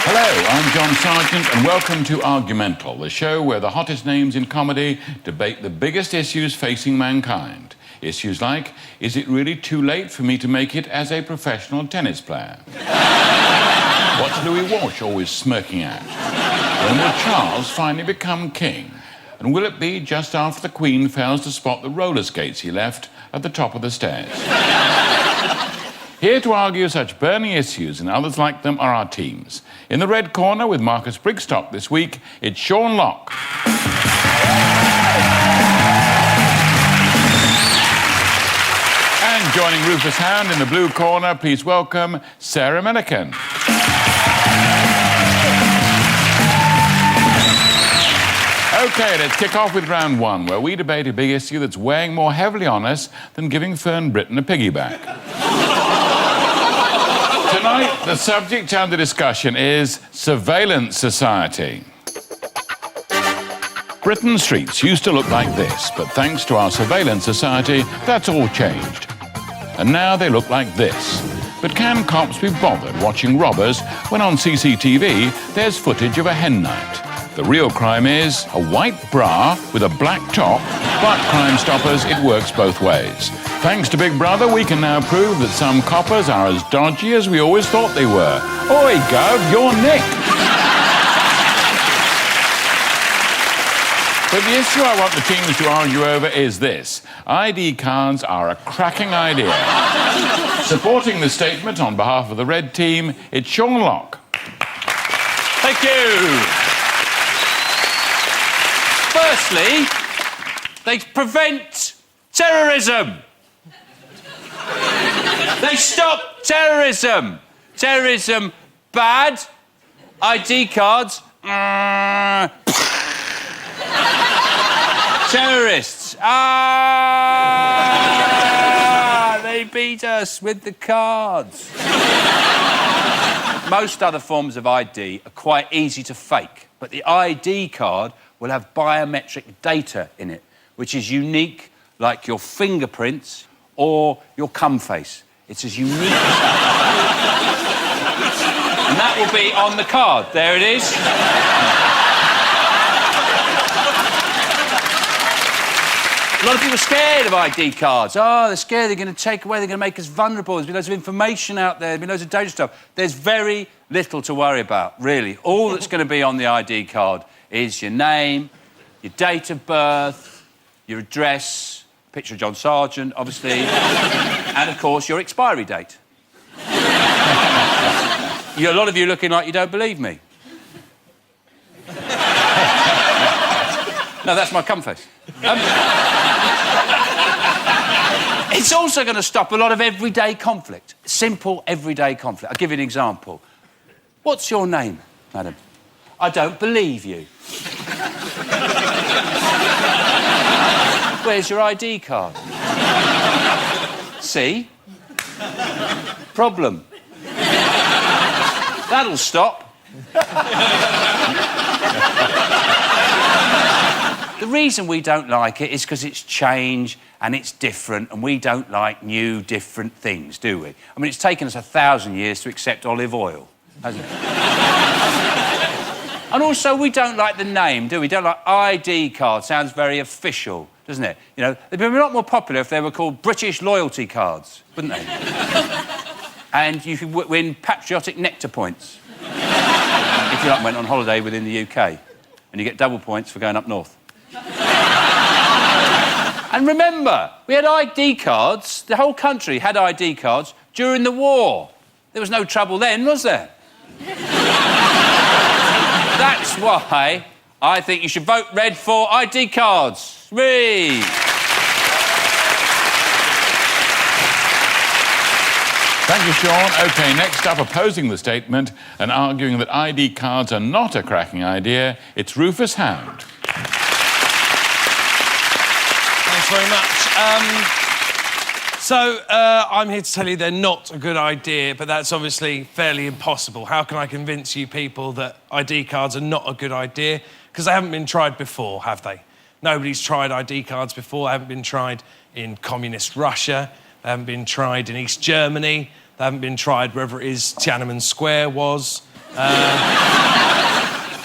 Hello, I'm John Sargent, and welcome to Argumental, the show where the hottest names in comedy debate the biggest issues facing mankind. Issues like, is it really too late for me to make it as a professional tennis player? What's Louis Walsh always smirking at? When will Charles finally become king? And will it be just after the Queen fails to spot the roller skates he left at the top of the stairs? Here to argue such burning issues and others like them are our teams. In the red corner with Marcus Brigstocke this week, it's Sean Lock. And joining Rufus Hound in the blue corner, please welcome Sarah Millican. OK, let's kick off with round one, where we debate a big issue that's weighing more heavily on us than giving Fern Britton a piggyback. Tonight, the subject under discussion is surveillance society. Britain's streets used to look like this, but thanks to our surveillance society, that's all changed. And now they look like this. But can cops be bothered watching robbers when on CCTV there's footage of a hen night? The real crime is a white bra with a black top, but Crime Stoppers, it works both ways. Thanks to Big Brother, we can now prove that some coppers are as dodgy as we always thought they were. Oi, Gov, you're Nick. But the issue I want the teams to argue over is this. ID cards are a cracking idea. Supporting the statement on behalf of the red team, it's Sean Lock. Thank you. Firstly, they prevent terrorism. They stop terrorism. Terrorism, bad. ID cards, terrorists. They beat us with the cards. Most other forms of ID are quite easy to fake, but the ID card will have biometric data in it, which is unique, like your fingerprints or your cum face. It's as unique as that. And that will be on the card. There it is. A lot of people are scared of ID cards. Oh, they're scared they're going to take away, they're going to make us vulnerable. There's been loads of information out there, there's been loads of dangerous stuff. There's very little to worry about, really. All that's going to be on the ID card is your name, your date of birth, your address, a picture of John Sargent, obviously, and, of course, your expiry date. A lot of you looking like you don't believe me. No, that's my cum face. It's also going to stop a lot of everyday conflict. Simple, everyday conflict. I'll give you an example. What's your name, madam? I don't believe you. Where's your ID card? See? Problem. That'll stop. The reason we don't like it is because it's change and it's different, and we don't like new, different things, do we? I mean, it's taken us 1,000 years to accept olive oil, hasn't it? And also, we don't like the name, do we? Don't like ID card. Sounds very official, doesn't it? You know, they'd be a lot more popular if they were called British loyalty cards, wouldn't they? And you could win patriotic nectar points if you went on holiday within the UK, and you get double points for going up north. And remember, we had ID cards, the whole country had ID cards during the war. There was no trouble then, was there? That's why I think you should vote red for ID cards. Read. Thank you, Sean. OK, next up, opposing the statement and arguing that ID cards are not a cracking idea, it's Rufus Hound. Thanks very much. I'm here to tell you they're not a good idea, but that's obviously fairly impossible. How can I convince you people that ID cards are not a good idea? Because they haven't been tried before, have they? Nobody's tried ID cards before. They haven't been tried in communist Russia. They haven't been tried in East Germany. They haven't been tried wherever it is Tiananmen Square was.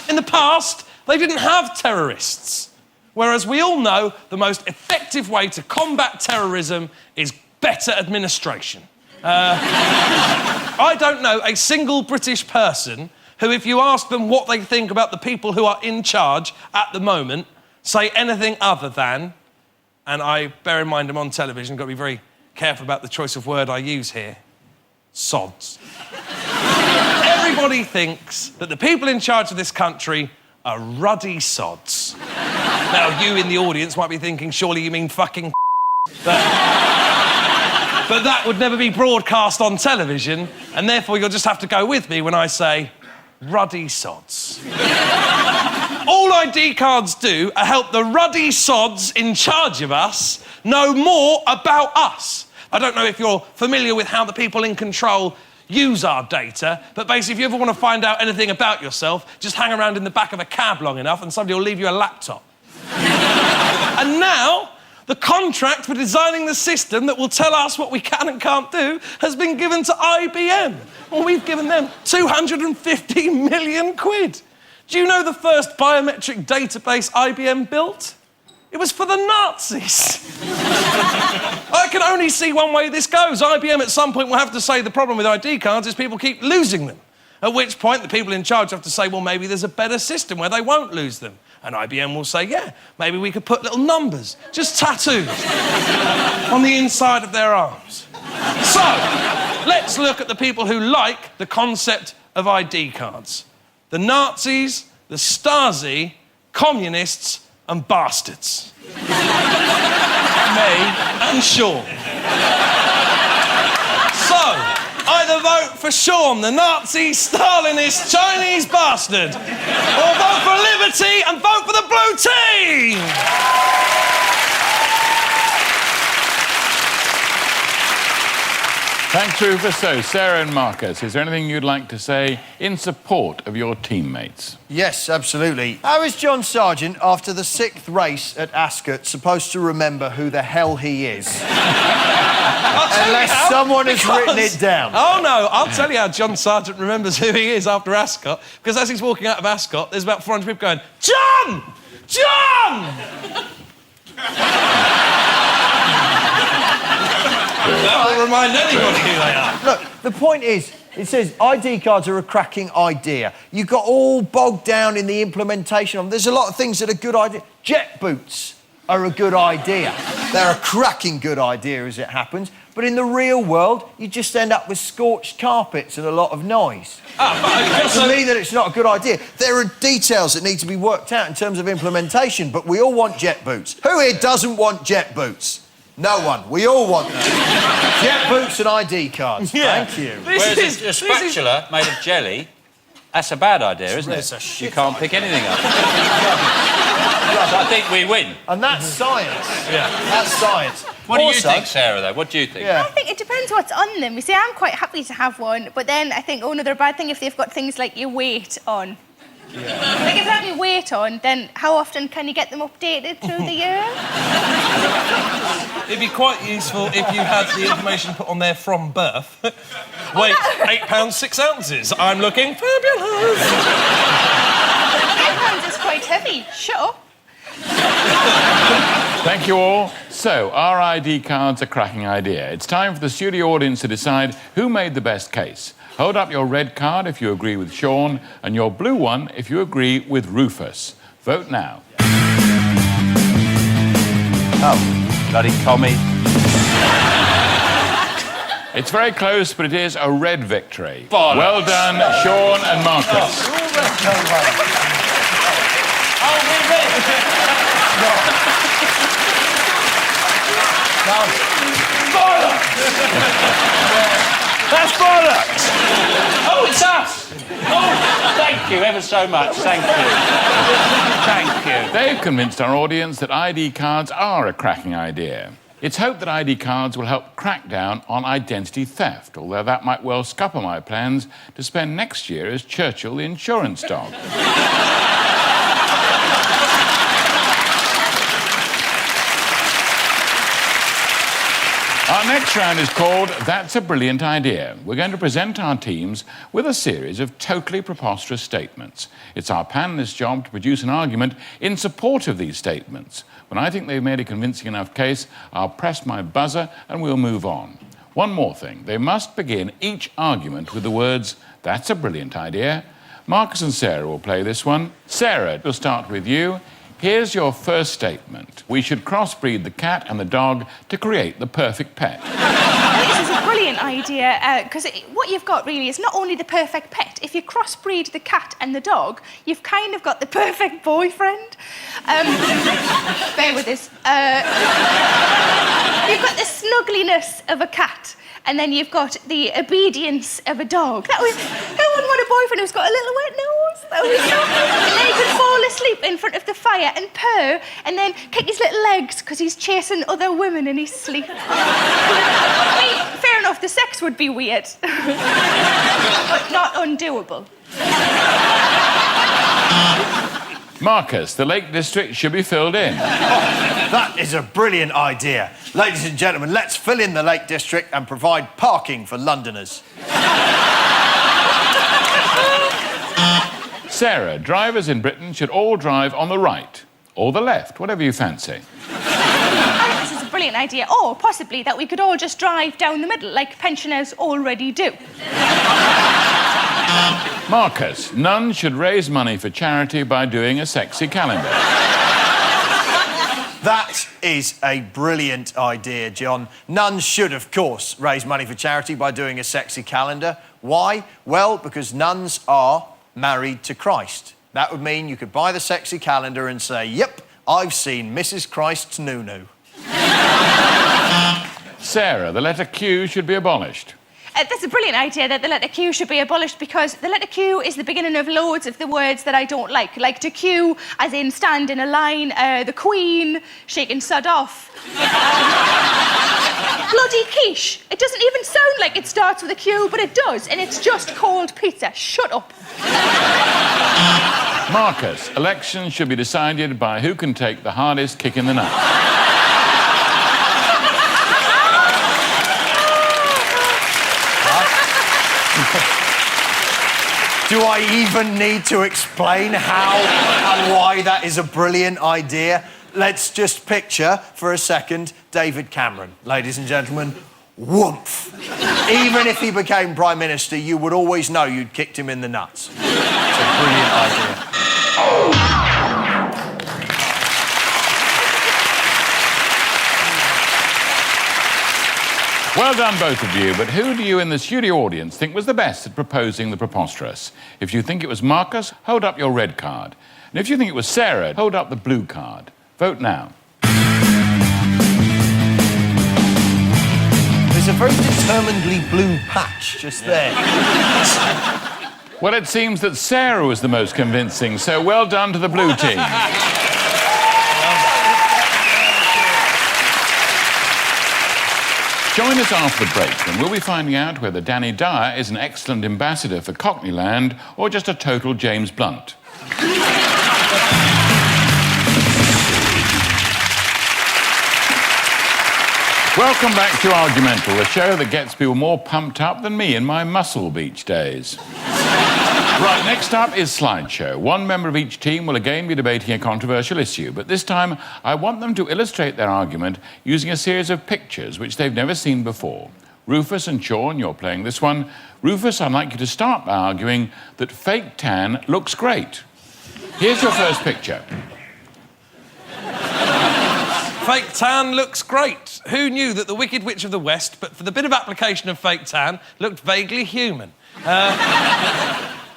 In the past, they didn't have terrorists. Whereas we all know the most effective way to combat terrorism is better administration. I don't know a single British person who, if you ask them what they think about the people who are in charge at the moment, say anything other than, and I bear in mind I'm on television, got to be very careful about the choice of word I use here, sods. Everybody thinks that the people in charge of this country are ruddy sods. Now, you in the audience might be thinking, surely you mean fucking but that would never be broadcast on television, and therefore you'll just have to go with me when I say ruddy sods. All ID cards do are help the ruddy sods in charge of us know more about us. I don't know if you're familiar with how the people in control use our data, but basically if you ever want to find out anything about yourself, just hang around in the back of a cab long enough and somebody will leave you a laptop. And now, the contract for designing the system that will tell us what we can and can't do has been given to IBM. Well, we've given them 250 million quid. Do you know the first biometric database IBM built? It was for the Nazis. I can only see one way this goes. IBM at some point will have to say the problem with ID cards is people keep losing them. At which point the people in charge have to say, well, maybe there's a better system where they won't lose them. And IBM will say, yeah, maybe we could put little numbers, just tattoos, on the inside of their arms. So, let's look at the people who like the concept of ID cards. The Nazis, the Stasi, communists, and bastards. Me and Sean. So, either vote for Sean, the Nazi, Stalinist, Chinese bastard, or vote for liberty and vote for the blue team! Thanks, Rufus. So, Sarah and Marcus, is there anything you'd like to say in support of your teammates? Yes, absolutely. How is John Sargent, after the 6th race at Ascot, supposed to remember who the hell he is? Unless someone has written it down. Oh, no, I'll tell you how John Sargent remembers who he is after Ascot, because as he's walking out of Ascot, there's about 400 people going, John! John! That will remind anybody who they are. Look, the point is, it says ID cards are a cracking idea. You got all bogged down in the implementation of them. There's a lot of things that are good ideas. Jet boots are a good idea. They're a cracking good idea as it happens. But in the real world, you just end up with scorched carpets and a lot of noise. It doesn't mean that it's not a good idea. There are details that need to be worked out in terms of implementation, but we all want jet boots. Who here doesn't want jet boots? No one. We all want them. Jet boots and ID cards. Yeah. Thank you. Whereas a spatula made of jelly, that's a bad idea, isn't It's a it? shit You can't pick anything up. So I think we win. And that's science. Yeah. That's science. What do you Also- think, Sarah, though? What do you think? Yeah. I think it depends what's on them. You see, I'm quite happy to have one, but then I think, oh no, they're a bad thing if they've got things like your weight on. Yeah. Like if they have your weight on, then how often can you get them updated through the year? It'd be quite useful if you had the information put on there from birth. Weight, 8 pounds, 6 ounces. I'm looking fabulous. 8 pounds is quite heavy. Shut up. Thank you all. So, our ID cards a cracking idea. It's time for the studio audience to decide who made the best case. Hold up your red card if you agree with Sean, and your blue one if you agree with Rufus. Vote now. Oh, bloody commie. It's very close, but it is a red victory. Bollocks. Well done, Sean and Marcus. That's bollocks! Oh, it's us! Oh, thank you ever so much. Thank you. Thank you. They've convinced our audience that ID cards are a cracking idea. It's hoped that ID cards will help crack down on identity theft, although that might well scupper my plans to spend next year as Churchill the insurance dog. Our next round is called That's a Brilliant Idea. We're going to present our teams with a series of totally preposterous statements. It's our panellists' job to produce an argument in support of these statements. When I think they've made a convincing enough case, I'll press my buzzer and we'll move on. One more thing, they must begin each argument with the words, "That's a brilliant idea." Marcus and Sarah will play this one. Sarah, we'll start with you. Here's your first statement. We should crossbreed the cat and the dog to create the perfect pet. This is a brilliant idea, because what you've got really is not only the perfect pet. If you crossbreed the cat and the dog, you've kind of got the perfect boyfriend. Bear with this. You've got the snuggliness of a cat, and then you've got the obedience of a dog. Who wouldn't want a boyfriend who's got a little wet nose? That would be so good. And then he could fall asleep in front of the fire and purr, and then kick his little legs because he's chasing other women in his sleep. I mean, fair enough, the sex would be weird, but not undoable. Marcus, the Lake District should be filled in. That is a brilliant idea. Ladies and gentlemen, let's fill in the Lake District and provide parking for Londoners. Sarah, drivers in Britain should all drive on the right or the left, whatever you fancy. I think this is a brilliant idea. Or possibly that we could all just drive down the middle like pensioners already do. Marcus, nuns should raise money for charity by doing a sexy calendar. That is a brilliant idea, John. Nuns should, of course, raise money for charity by doing a sexy calendar. Why? Well, because nuns are married to Christ. That would mean you could buy the sexy calendar and say, "Yep, I've seen Mrs. Christ's noo-noo." Sarah, the letter Q should be abolished. That's a brilliant idea that the letter Q should be abolished, because the letter Q is the beginning of loads of the words that I don't like to queue, as in stand in a line, the Queen, shaking sod off. Bloody quiche. It doesn't even sound like it starts with a Q, but it does, and it's just cold pizza. Shut up. Marcus, elections should be decided by who can take the hardest kick in the nuts. Do I even need to explain how and why that is a brilliant idea? Let's just picture for a second David Cameron. Ladies and gentlemen, whoomph. Even if he became Prime Minister, you would always know you'd kicked him in the nuts. It's a brilliant idea. Well done, both of you, but who do you in the studio audience think was the best at proposing the preposterous? If you think it was Marcus, hold up your red card. And if you think it was Sarah, hold up the blue card. Vote now. There's a very determinedly blue patch just there. Well, it seems that Sarah was the most convincing, so well done to the blue team. Join us after the break, and we'll be finding out whether Danny Dyer is an excellent ambassador for Cockneyland or just a total James Blunt. Welcome back to Argumental, a show that gets people more pumped up than me in my Muscle Beach days. Right, next up is Slideshow. One member of each team will again be debating a controversial issue, but this time I want them to illustrate their argument using a series of pictures which they've never seen before. Rufus and Sean, you're playing this one. Rufus, I'd like you to start by arguing that fake tan looks great. Here's your first picture. Fake tan looks great. Who knew that the Wicked Witch of the West, but for the bit of application of fake tan, looked vaguely human?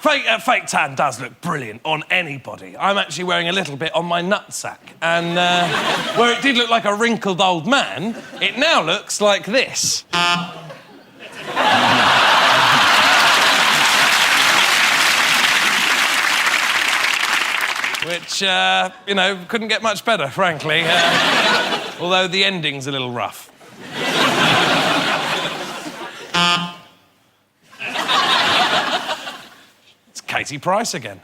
Fake tan does look brilliant on anybody. I'm actually wearing a little bit on my nutsack. And where it did look like a wrinkled old man, it now looks like this. Which, you know, couldn't get much better, frankly. Although the ending's a little rough. It's Katie Price again.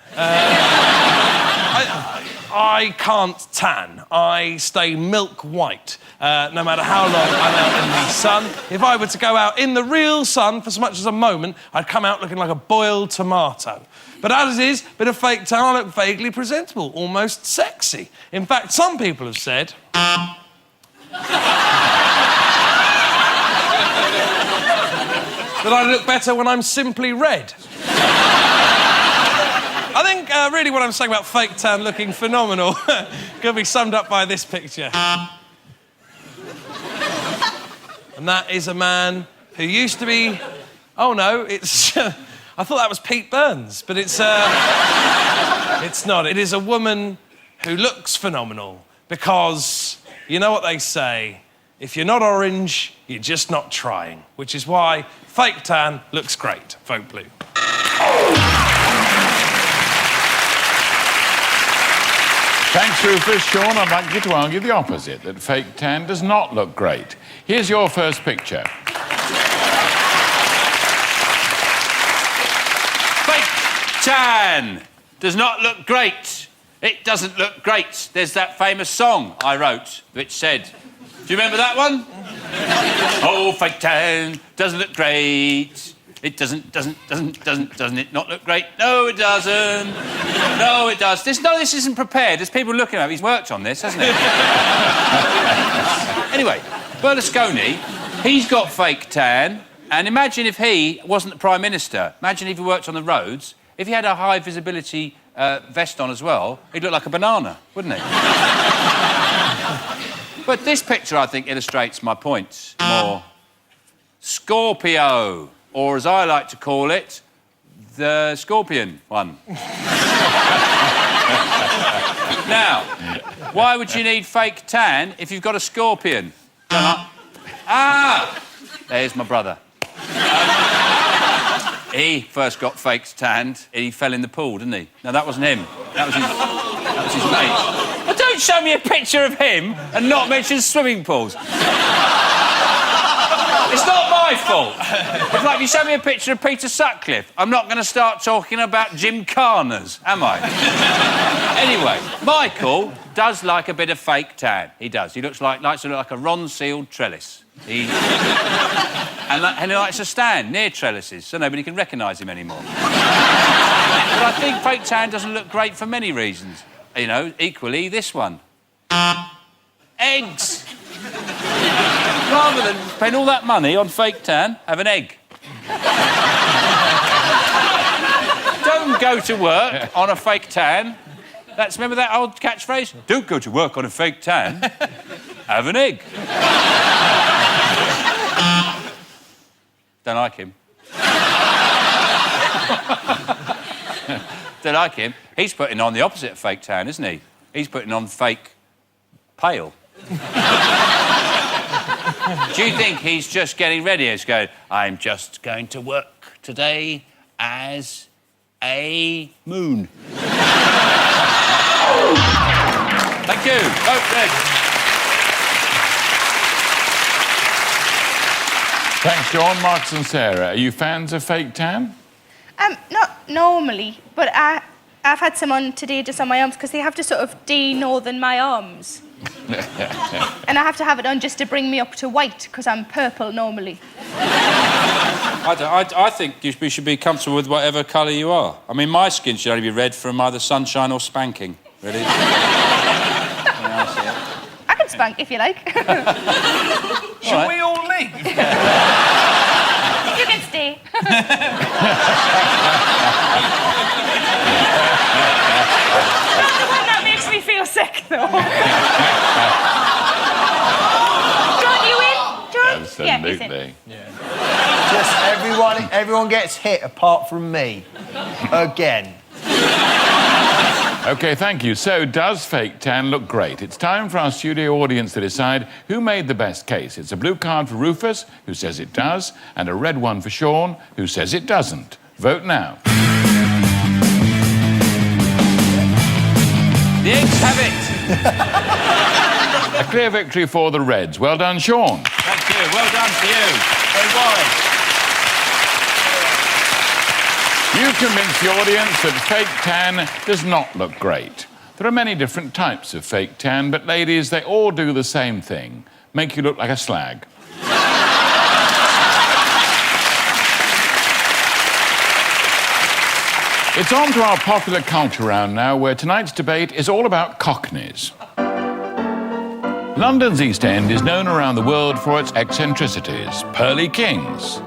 I can't tan. I stay milk white, no matter how long I'm out in the sun. If I were to go out in the real sun for so much as a moment, I'd come out looking like a boiled tomato. But as it is, bit of fake tan, I look vaguely presentable, almost sexy. In fact, some people have said... that I look better when I'm simply red. I think really what I'm saying about fake tan looking phenomenal could be summed up by this picture. And that is a man who used to be... Oh, no, it's... I thought that was Pete Burns, but it's not. It is a woman who looks phenomenal because, you know what they say, if you're not orange, you're just not trying, which is why fake tan looks great. Vote blue. Thanks, Rufus. Sean, I'd like you to argue the opposite, that fake tan does not look great. Here's your first picture. Fake tan does not look great. It doesn't look great. There's that famous song I wrote which said, do you remember that one? Oh, fake tan doesn't look great. It doesn't it not look great? No, it doesn't. No, it does. This isn't prepared. There's people looking at me. He's worked on this, hasn't he? Anyway, Berlusconi, he's got fake tan. And imagine if he wasn't the Prime Minister. Imagine if he worked on the roads. If he had a high visibility vest on as well, he'd look like a banana, wouldn't he? But this picture, I think, illustrates my point more. Scorpio, or as I like to call it, the scorpion one. Now, why would you need fake tan if you've got a scorpion? Ah! There's my brother. He first got fake tanned, he fell in the pool, didn't he? No, that wasn't him. That was his mate. But don't show me a picture of him and not mention swimming pools. It's not my fault. It's like you show me a picture of Peter Sutcliffe, I'm not going to start talking about gymkhanas, am I? Anyway, Michael does like a bit of fake tan. He does. He likes to look like a Ron-sealed trellis. And he likes to stand near trellises so nobody can recognise him anymore. But I think fake tan doesn't look great for many reasons. You know, equally, this one. Eggs! Rather than spend all that money on fake tan, have an egg. Don't go to work on a fake tan. Remember that old catchphrase? Don't go to work on a fake tan. Have an egg. Don't like him. Don't like him. He's putting on the opposite of fake tan, isn't he? He's putting on fake pale. Do you think he's just getting ready? He's going, I'm just going to work today as a moon. Thank you. Vote red. Thanks, Sean. Marcus and Sarah, are you fans of fake tan? Not normally, but I've had some on today just on my arms because they have to sort of de-northern my arms. And I have to have it on just to bring me up to white because I'm purple normally. I think we should be comfortable with whatever colour you are. I mean, my skin should only be red from either sunshine or spanking, really. I can spank if you like. Shall we all leave? You can stay. That makes me feel sick, though. John, you in? John? Absolutely. Yeah, Just everyone gets hit apart from me. Again. OK, thank you. So, does fake tan look great? It's time for our studio audience to decide who made the best case. It's a blue card for Rufus, who says it does, and a red one for Sean, who says it doesn't. Vote now. The eggs have it. A clear victory for the Reds. Well done, Sean. Thank you. Well done to you. Very wise. You convinced the audience that fake tan does not look great. There are many different types of fake tan, but ladies, they all do the same thing. Make you look like a slag. It's on to our popular culture round now, where tonight's debate is all about cockneys. London's East End is known around the world for its eccentricities, pearly kings,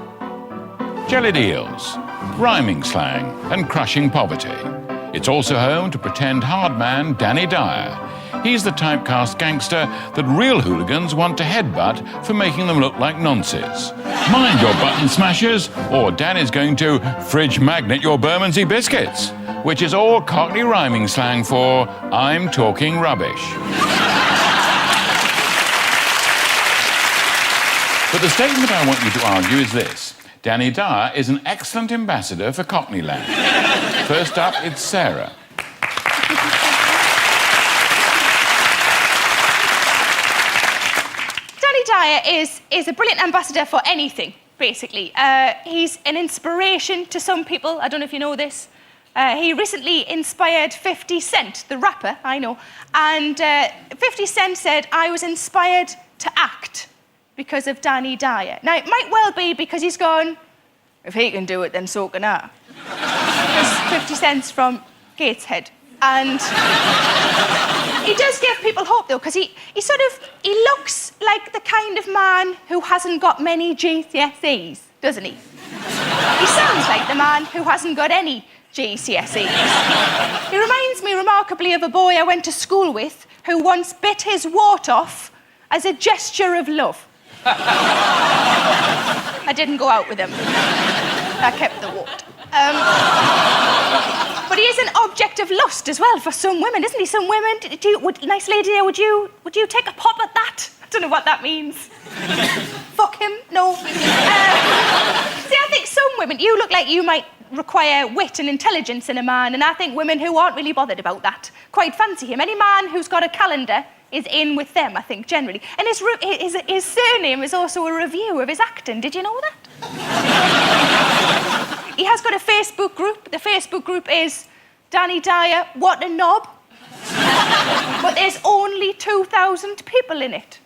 jellied eels, rhyming slang, and crushing poverty. It's also home to pretend hard man Danny Dyer. He's the typecast gangster that real hooligans want to headbutt for making them look like nonces. Mind your button smashers, or Danny's going to fridge magnet your Bermondsey biscuits, which is all Cockney rhyming slang for I'm talking rubbish. But the statement I want you to argue is this. Danny Dyer is an excellent ambassador for Cockneyland. First up, it's Sarah. Danny Dyer is a brilliant ambassador for anything, basically. He's an inspiration to some people. I don't know if you know this. He recently inspired 50 Cent, the rapper, I know. And 50 Cent said, I was inspired to act because of Danny Dyer. Now, it might well be because he's gone, if he can do it, then so can I. Because 50 Cent's from Gateshead. And he does give people hope, though, because he looks like the kind of man who hasn't got many GCSEs, doesn't he? He sounds like the man who hasn't got any GCSEs. He reminds me remarkably of a boy I went to school with who once bit his wart off as a gesture of love. I didn't go out with him. I kept the wart. But he is an object of lust as well for some women, isn't he? Some women, nice lady there, would you take a pop at that? I don't know what that means. Fuck him? No. See, I think some women, you look like you might require wit and intelligence in a man, and I think women who aren't really bothered about that quite fancy him. Any man who's got a calendar is in with them, I think, generally. And his surname is also a review of his acting. Did you know that? He has got a Facebook group. The Facebook group is Danny Dyer, What a Knob. But there's only 2,000 people in it.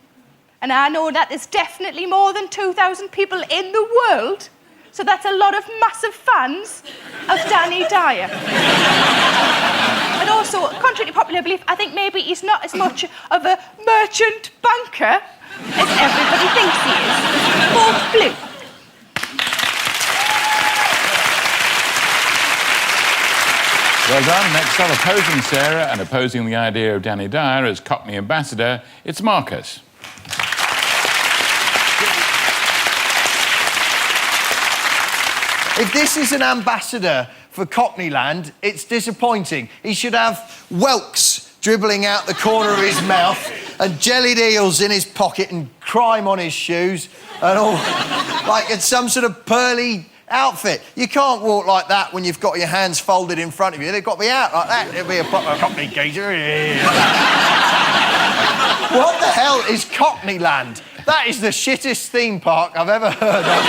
And I know that there's definitely more than 2,000 people in the world. So that's a lot of massive fans of Danny Dyer. And also, contrary to popular belief, I think maybe he's not as much of a merchant banker as everybody thinks he is. Both blue. Well done. Next up, opposing Sarah and opposing the idea of Danny Dyer as Cockney ambassador, it's Marcus. If this is an ambassador for Cockneyland, it's disappointing. He should have whelks dribbling out the corner of his mouth and jellied eels in his pocket and crime on his shoes and all, like it's some sort of pearly outfit. You can't walk like that when you've got your hands folded in front of you. They've got to be out like that. It'll be a proper Cockney geezer. What the hell is Cockneyland? That is the shittest theme park I've ever heard of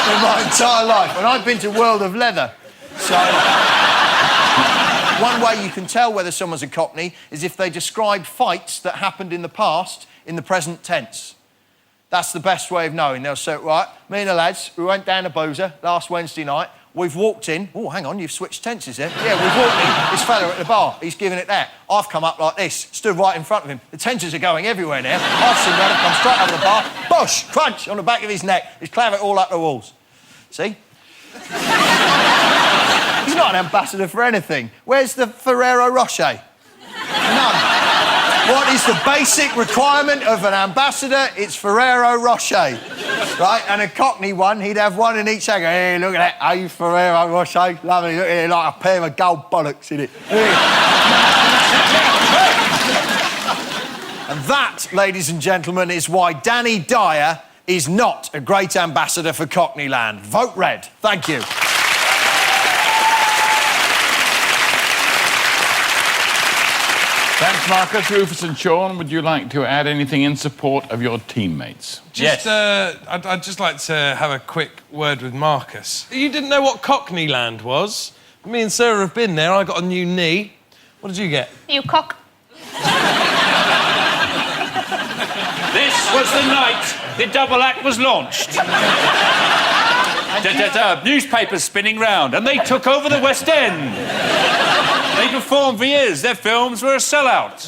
in my entire life. And I've been to World of Leather. So, one way you can tell whether someone's a Cockney is if they describe fights that happened in the past in the present tense. That's the best way of knowing. They'll say, right, me and the lads, we went down to Boozer last Wednesday night. We've walked in. Oh, hang on, you've switched tenses there. Yeah, we've walked in. This fella at the bar, he's giving it that. I've come up like this, stood right in front of him. The tenses are going everywhere now. I've seen Adam come straight over the bar, bosh, crunch on the back of his neck. His clavet all up the walls. See? He's not an ambassador for anything. Where's the Ferrero Rocher? None. What is the basic requirement of an ambassador? It's Ferrero Rocher. Right? And a Cockney one, he'd have one in each hand. Hey, look at that. Hey, Ferrero Rocher. Lovely. Look at it, like a pair of gold bollocks in it. And that, ladies and gentlemen, is why Danny Dyer is not a great ambassador for Cockneyland. Vote red. Thank you. Thanks, Marcus. Rufus and Sean, would you like to add anything in support of your teammates? Yes. I'd just like to have a quick word with Marcus. You didn't know what Cockneyland was? Me and Sarah have been there. I got a new knee. What did you get? You cock. This was the night the double act was launched. Newspapers spinning round, and they took over the West End. They performed for years. Their films were a sellout.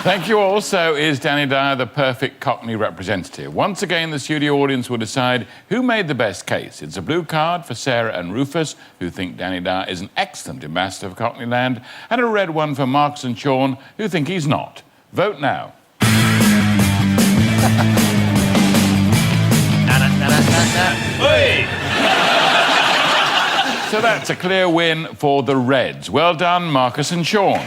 Thank you all. So is Danny Dyer the perfect Cockney representative? Once again, the studio audience will decide who made the best case. It's a blue card for Sarah and Rufus, who think Danny Dyer is an excellent ambassador for Cockneyland, and a red one for Marcus and Sean, who think he's not. Vote now. Hey! So that's a clear win for the Reds. Well done, Marcus and Sean.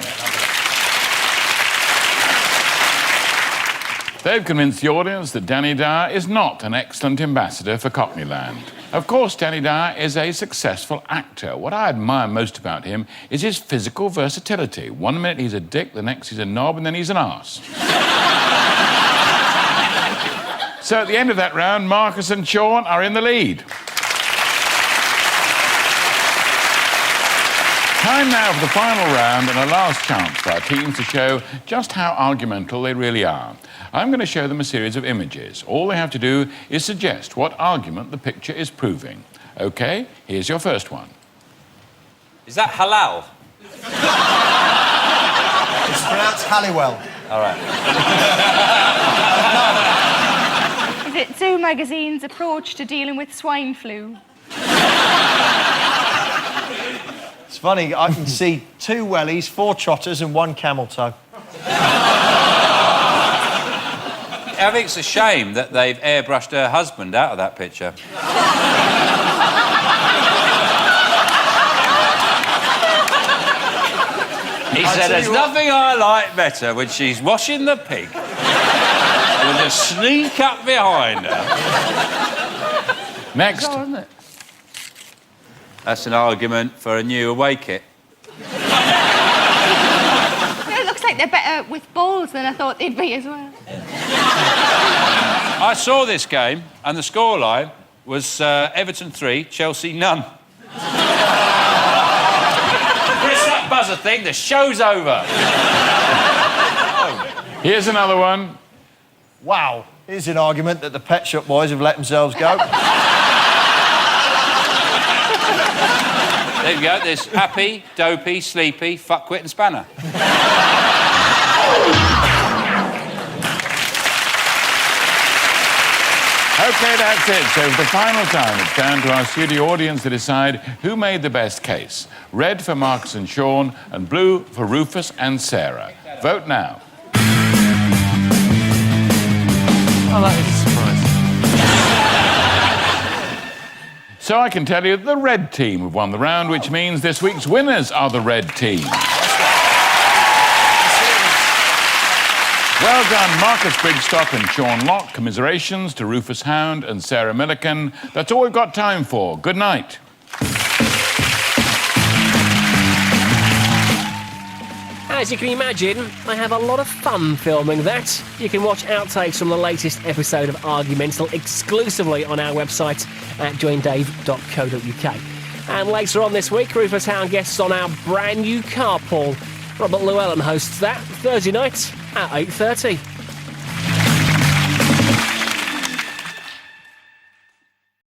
They've convinced the audience that Danny Dyer is not an excellent ambassador for Cockneyland. Of course, Danny Dyer is a successful actor. What I admire most about him is his physical versatility. 1 minute he's a dick, the next he's a knob, and then he's an arse. So at the end of that round, Marcus and Sean are in the lead. Time now for the final round and a last chance for our teams to show just how argumental they really are. I'm going to show them a series of images. All they have to do is suggest what argument the picture is proving. OK, here's your first one. Is that halal? It's pronounced Halliwell. All right. Is it Zoo Magazine's approach to dealing with swine flu? It's funny, I can see 2 wellies, 4 trotters and 1 camel toe. I think it's a shame that they've airbrushed her husband out of that picture. He said, there's nothing I like better when she's washing the pig. When they sneak up behind her. Next. Oh, isn't it? That's an argument for a new away kit. It looks like they're better with balls than I thought they'd be as well. I saw this game, and the scoreline was Everton 3, Chelsea none. Press that buzzer thing, the show's over. Here's another one. Wow, here's an argument that the Pet Shop Boys have let themselves go. There you go, there's happy, dopey, sleepy, fuckwit and spanner. OK, that's it. So for the final time, it's down to our studio audience to decide who made the best case. Red for Marcus and Sean, and blue for Rufus and Sarah. Vote now. Oh, that is a surprise. So I can tell you the red team have won the round, which means this week's winners are the red team. Well done, Marcus Brigstock and Sean Locke. Commiserations to Rufus Hound and Sarah Millican. That's all we've got time for. Good night. As you can imagine, I have a lot of fun filming that. You can watch outtakes from the latest episode of Argumental exclusively on our website at joindave.co.uk. And later on this week, Rufus Hound guests on our brand new Carpool. Robert Llewellyn hosts that Thursday night at 8:30.